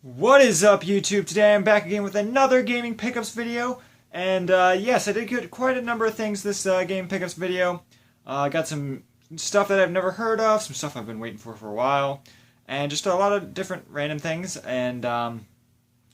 What is up, YouTube? Today I'm back again with another gaming pickups video. And yes, I did get quite a number of things this game pickups video. I got some stuff that I've never heard of, some stuff I've been waiting for a while, and just a lot of different random things. And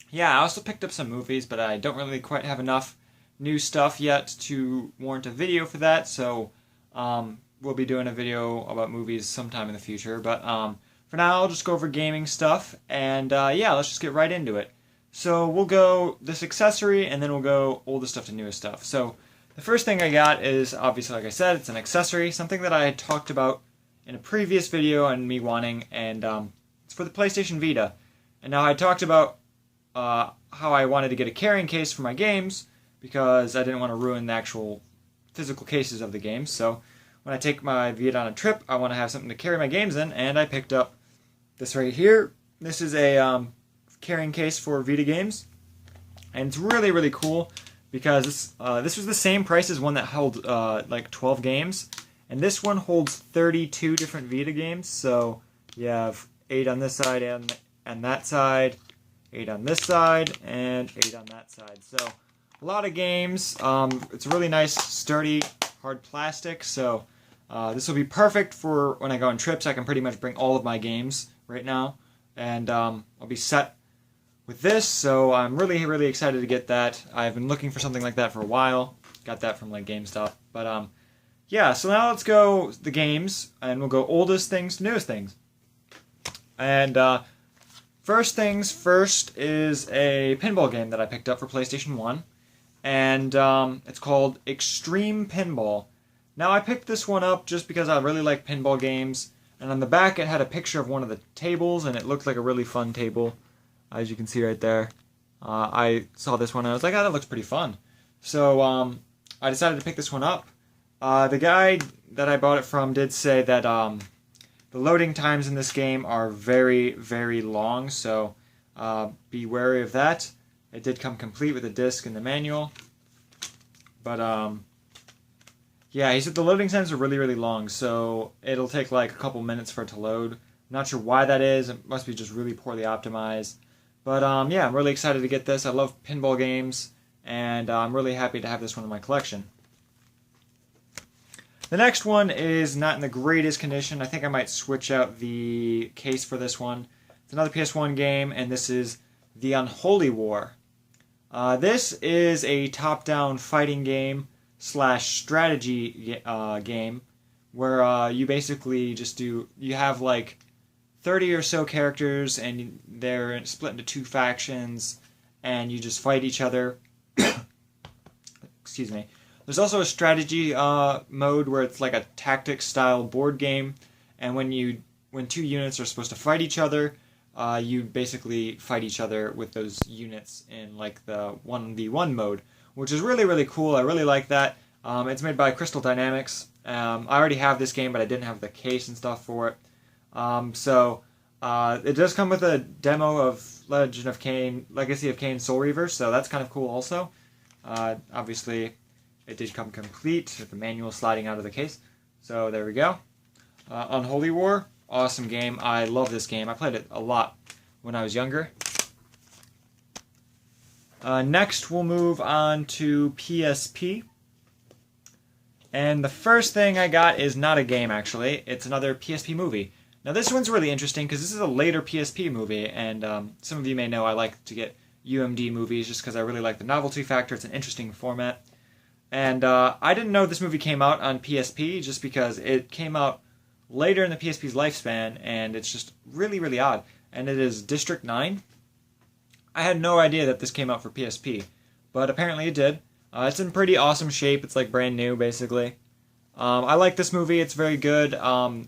yeah, I also picked up some movies, but I don't really quite have enough new stuff yet to warrant a video for that. So we'll be doing a video about movies sometime in the future. But for now, I'll just go over gaming stuff, and yeah, let's just get right into it. So we'll go this accessory, and then we'll go oldest stuff to newest stuff. So the first thing I got is, obviously, like I said, it's an accessory, something that I had talked about in a previous video on me wanting, and it's for the PlayStation Vita. And now I talked about how I wanted to get a carrying case for my games, because I didn't want to ruin the actual physical cases of the games. So when I take my Vita on a trip, I want to have something to carry my games in, and I picked up this right here. This is a carrying case for Vita games, and it's really, really cool because this was the same price as one that held like 12 games, and this one holds 32 different Vita games. So you have 8 on this side and that side, 8 on this side, and 8 on that side. So a lot of games. It's a really nice, sturdy, hard plastic. So this will be perfect for when I go on trips. I can pretty much bring all of my games right now, and I'll be set with this, so I'm really, really excited to get that. I've been looking for something like that for a while. Got that from like GameStop, but yeah. So now let's go the games, and we'll go oldest things to newest things. And first things first is a pinball game that I picked up for PlayStation 1, and it's called Extreme Pinball. Now I picked this one up just because I really like pinball games. And on the back, it had a picture of one of the tables, and it looked like a really fun table, as you can see right there. I saw this one, and I was like, oh, that looks pretty fun. So I decided to pick this one up. The guy that I bought it from did say that the loading times in this game are very, very long, so be wary of that. It did come complete with a disc and the manual. But yeah, he said the loading times are really, really long, so it'll take like a couple minutes for it to load. I'm not sure why that is. It must be just really poorly optimized. But yeah, I'm really excited to get this. I love pinball games, and I'm really happy to have this one in my collection. The next one is not in the greatest condition. I think I might switch out the case for this one. It's another PS1 game, and this is the Unholy War. This is a top-down fighting game / strategy game where you basically just you have like 30 or so characters, and they're split into 2 factions, and you just fight each other. Excuse me. There's also a strategy mode where it's like a tactics style board game, and when 2 units are supposed to fight each other, you basically fight each other with those units in like the 1v1 mode, which is really, really cool. I really like that. It's made by Crystal Dynamics. I already have this game, but I didn't have the case and stuff for it. So it does come with a demo of Legacy of Kain Soul Reaver, so that's kind of cool also. Obviously, it did come complete with the manual sliding out of the case. So there we go. Unholy War, awesome game. I love this game. I played it a lot when I was younger. Next, we'll move on to PSP. And the first thing I got is not a game, actually. It's another PSP movie. Now, this one's really interesting because this is a later PSP movie, and some of you may know I like to get UMD movies just because I really like the novelty factor. It's an interesting format. And I didn't know this movie came out on PSP just because it came out later in the PSP's lifespan, and it's just really, really odd. And it is District 9. I had no idea that this came out for PSP, but apparently it did. It's in pretty awesome shape. It's like brand new, basically. I like this movie. It's very good.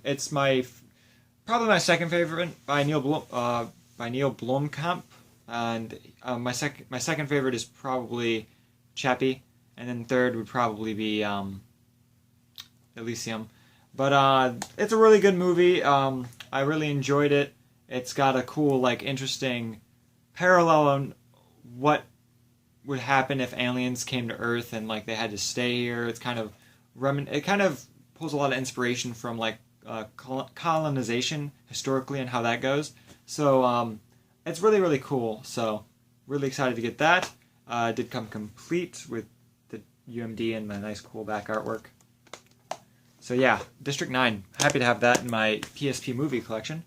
It's probably my second favorite by Neil Blomkamp, and my second favorite is probably Chappie, and then third would probably be Elysium. But it's a really good movie. I really enjoyed it. It's got a cool, like, interesting parallel on what would happen if aliens came to Earth and like they had to stay here. It's kind of it kind of pulls a lot of inspiration from like colonization historically and how that goes. So it's really, really cool. So really excited to get that. It did come complete with the UMD and the nice cool back artwork. So yeah, District 9. Happy to have that in my PSP Movie collection.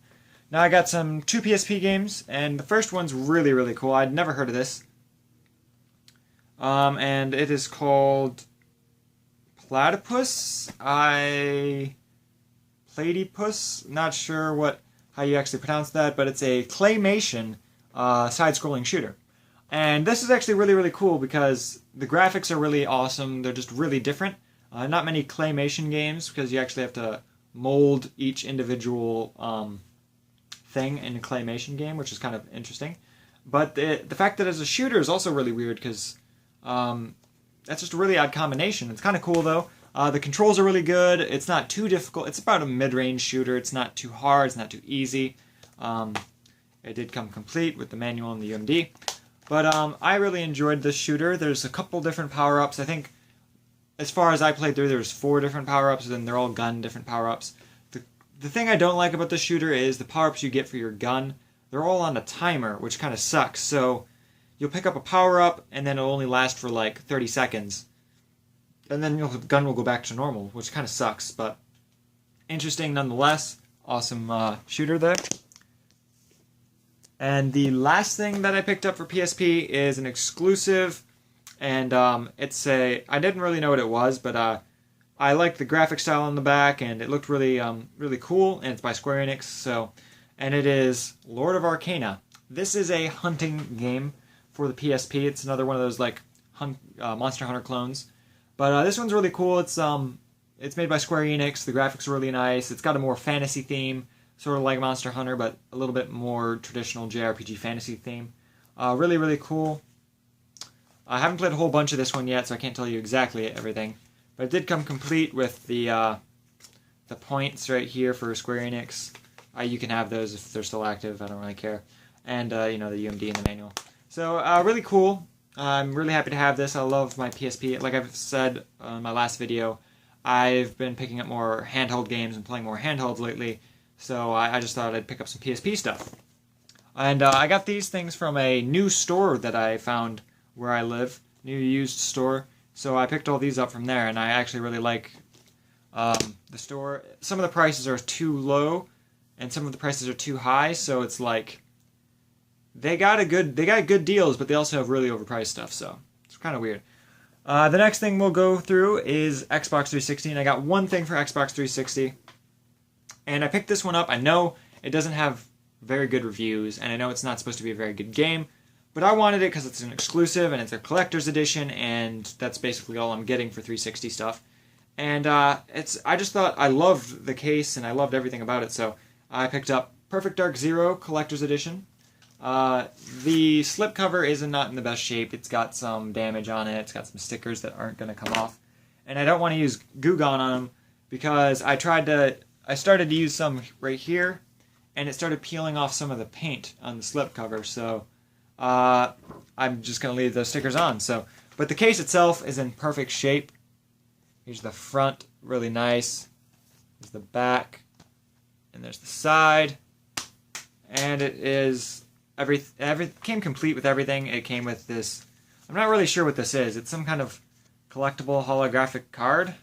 Now I got some 2 PSP games, and the first one's really, really cool. I'd never heard of this. And it is called Platypus. Platypus. Not sure how you actually pronounce that, but it's a claymation side-scrolling shooter. And this is actually really, really cool because the graphics are really awesome. They're just really different. Not many claymation games because you actually have to mold each individual thing in a claymation game, which is kind of interesting. But the fact that it's a shooter is also really weird because that's just a really odd combination. It's kind of cool though. The controls are really good. It's not too difficult. It's about a mid-range shooter. It's not too hard. It's not too easy. It did come complete with the manual and the UMD. But I really enjoyed this shooter. There's a couple different power-ups. I think as far as I played through, there's 4 different power-ups, and they're all gun different power-ups. The thing I don't like about the shooter is the power-ups you get for your gun, they're all on a timer, which kind of sucks. So you'll pick up a power-up, and then it'll only last for like 30 seconds. And then the gun will go back to normal, which kind of sucks, but interesting nonetheless. Awesome shooter there. And the last thing that I picked up for PSP is an exclusive, and I didn't really know what it was, but I liked the graphic style on the back, and it looked really really cool, and it's by Square Enix, and it is Lord of Arcana. This is a hunting game for the PSP. It's another one of those like Monster Hunter clones. But this one's really cool. It's made by Square Enix. The graphics are really nice. It's got a more fantasy theme, sort of like Monster Hunter, but a little bit more traditional JRPG fantasy theme. Really, really cool. I haven't played a whole bunch of this one yet, so I can't tell you exactly everything. But it did come complete with the points right here for Square Enix. You can have those if they're still active. I don't really care. And the UMD and the manual. So really cool. I'm really happy to have this. I love my PSP. Like I've said in my last video, I've been picking up more handheld games and playing more handhelds lately. So I just thought I'd pick up some PSP stuff. And I got these things from a new store that I found where I live. New used store. So I picked all these up from there, and I actually really like the store. Some of the prices are too low, and some of the prices are too high, so it's like they got good deals, but they also have really overpriced stuff, so it's kind of weird. The next thing we'll go through is Xbox 360, and I got one thing for Xbox 360. And I picked this one up. I know it doesn't have very good reviews, and I know it's not supposed to be a very good game, but I wanted it because it's an exclusive, and it's a collector's edition, and that's basically all I'm getting for 360 stuff. And I just thought I loved the case, and I loved everything about it, so I picked up Perfect Dark Zero Collector's Edition. The slipcover is not in the best shape. It's got some damage on it. It's got some stickers that aren't going to come off. And I don't want to use Goo Gone on them because I started to use some right here, and it started peeling off some of the paint on the slipcover, so I'm just going to leave those stickers on. But the case itself is in perfect shape. Here's the front, really nice. Here's the back, and there's the side, and it is came complete with everything. It came with this. I'm not really sure what this is. It's some kind of collectible holographic card.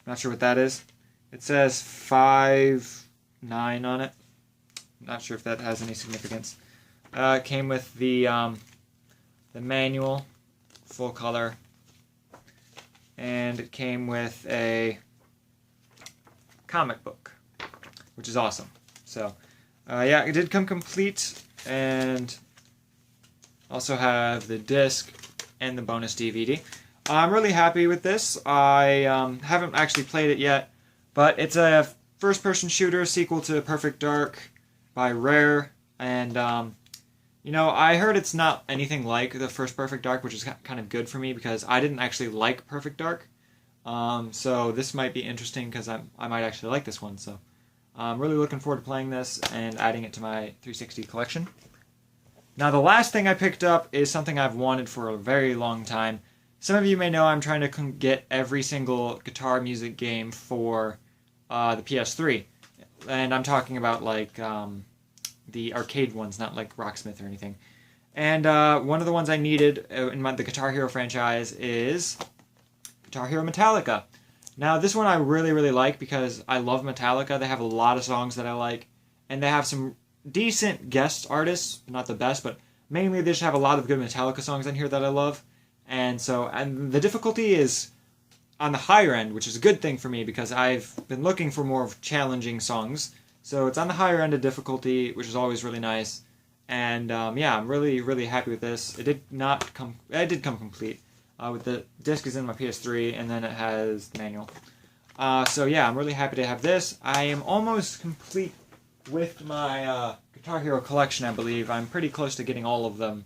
Not sure what that is. It says 5.9 on it. Not sure if that has any significance. It came with the manual, full color, and it came with a comic book, which is awesome. So, yeah, it did come complete, and also have the disc and the bonus DVD. I'm really happy with this. I haven't actually played it yet, but it's a first-person shooter sequel to Perfect Dark by Rare, and I heard it's not anything like the first Perfect Dark, which is kind of good for me because I didn't actually like Perfect Dark. So this might be interesting because I might actually like this one. So I'm really looking forward to playing this and adding it to my 360 collection. Now the last thing I picked up is something I've wanted for a very long time. Some of you may know I'm trying to get every single guitar music game for the PS3. And I'm talking about like the arcade ones, not like Rocksmith or anything. And one of the ones I needed in the Guitar Hero franchise is Guitar Hero Metallica. Now, this one I really, really like because I love Metallica. They have a lot of songs that I like, and they have some decent guest artists, not the best, but mainly they just have a lot of good Metallica songs on here that I love. And so, and the difficulty is on the higher end, which is a good thing for me because I've been looking for more challenging songs. So it's on the higher end of difficulty, which is always really nice. And yeah, I'm really, really happy with this. It did come complete. With the disc is in my PS3, and then it has the manual. So yeah, I'm really happy to have this. I am almost complete with my Guitar Hero collection, I believe. I'm pretty close to getting all of them.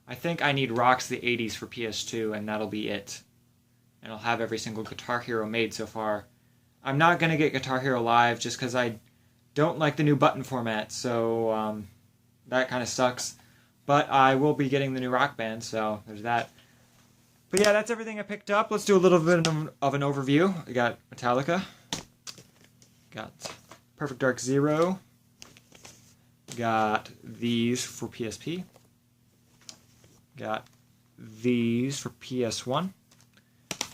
I think I need Rocks the 80s for PS2, and that'll be it. And I'll have every single Guitar Hero made so far. I'm not going to get Guitar Hero Live just because I don't like the new button format, so that kind of sucks. But I will be getting the new Rock Band, so there's that. But yeah, that's everything I picked up. Let's do a little bit of an overview. We got Metallica. Got Perfect Dark Zero. Got these for PSP. Got these for PS1.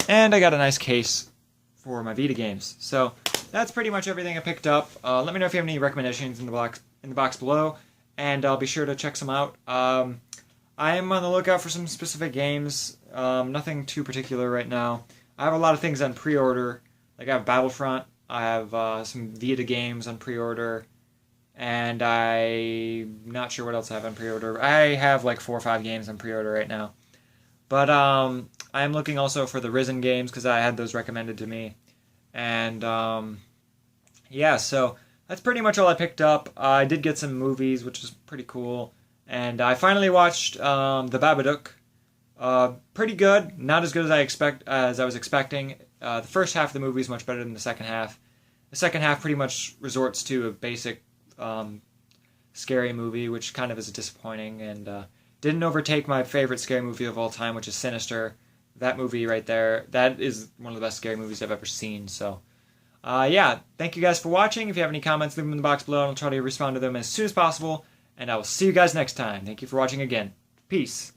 And I got a nice case for my Vita games. So that's pretty much everything I picked up. Let me know if you have any recommendations in the box below, and I'll be sure to check some out. I am on the lookout for some specific games. Nothing too particular right now. I have a lot of things on pre-order. Like I have Battlefront. I have some Vita games on pre-order. And I'm not sure what else I have on pre-order. I have like 4 or 5 games on pre-order right now. But I am looking also for the Risen games because I had those recommended to me. And yeah, so that's pretty much all I picked up. I did get some movies, which is pretty cool. And I finally watched The Babadook. Pretty good. Not as good as I was expecting. The first half of the movie is much better than the second half. The second half pretty much resorts to a basic scary movie, which kind of is disappointing, and didn't overtake my favorite scary movie of all time, which is Sinister. That movie right there, that is one of the best scary movies I've ever seen. So yeah, thank you guys for watching. If you have any comments, leave them in the box below, and I'll try to respond to them as soon as possible. And I will see you guys next time. Thank you for watching again. Peace.